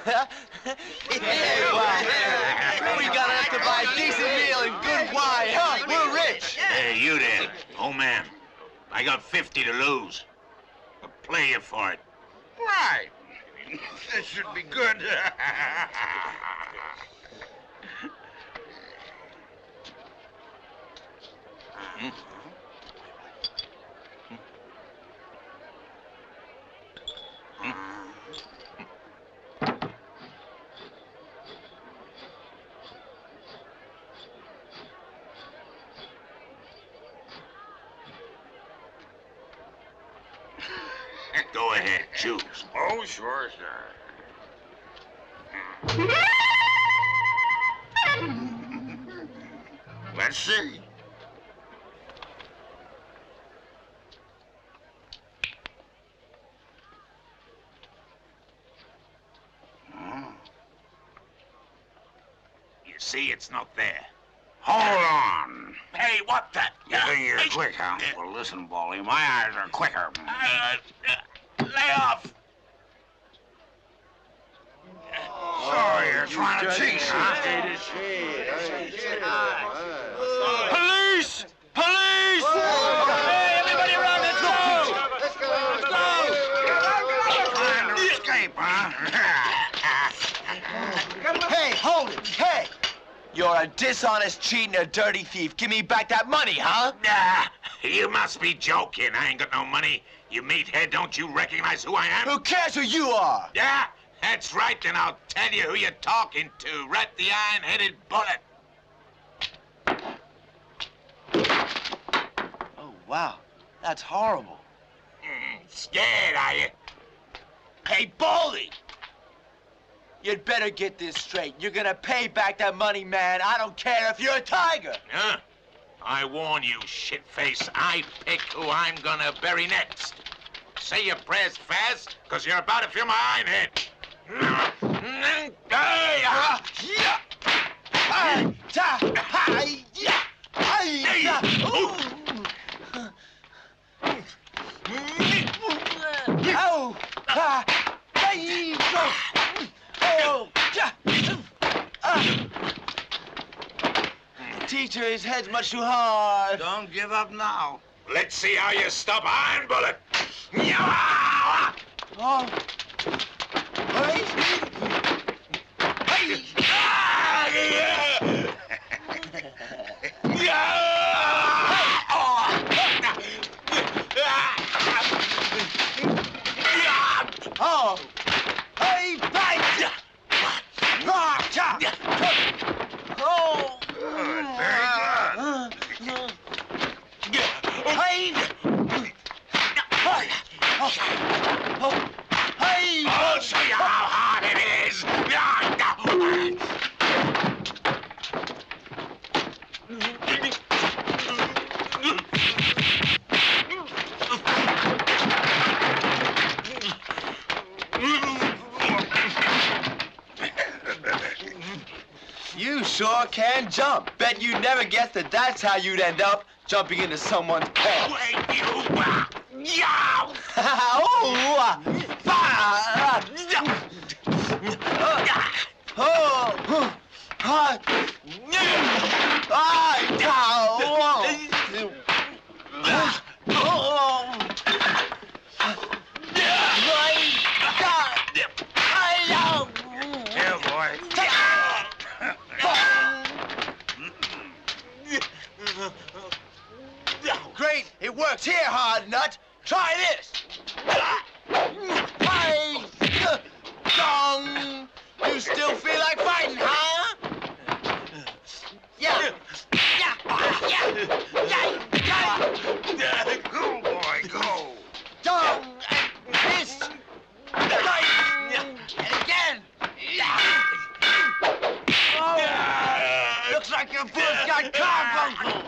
Wow. We got enough to buy a decent meal and good wine, huh? We're rich. Hey, you there, old man. I got 50 to lose. I'll play you for it. Right. This should be good. Go ahead, choose. Oh, sure, sir. Let's see. You see, it's not there. Hold on. Hey, what the? You think you're quick, huh? Well, listen, Baldy, my eyes are quicker. Lay off. So you're trying to cheat, huh? Police! Police! Hey, everybody around, let's go! Trying to escape, huh? Hey, hold it! Hey! You're a dishonest, cheating, a dirty thief. Give me back that money, huh? Nah, you must be joking. I ain't got no money. You meathead, don't you recognize who I am? Who cares who you are? Yeah, that's right, then I'll tell you who you're talking to. Rat the iron-headed bullet. Oh, wow. That's horrible. Scared, are you? Hey, Baldy! You'd better get this straight. You're gonna pay back that money, man. I don't care if you're a tiger. Huh? I warn you, shitface, I pick who I'm gonna bury next. Say your prayers fast, because you're about to feel my iron head. Teacher, his head's much too hard. Don't give up now. Let's see how you stop Iron Bullet. Oh. Hey. Oh. Hey, bite! Oh. Good, very good. Hey! Hey! I'll show you how hard it is. You sure can jump. Bet you never guessed that that's how you'd end up, jumping into someone's pants. Wait, you! Yow! Here, boy. Great, it works here, hard nut. Try this. Dong. You still feel like fighting, huh? Yeah. Go, boy, go. Dong and fist. And again. Oh, looks like your foot's got carbuncle.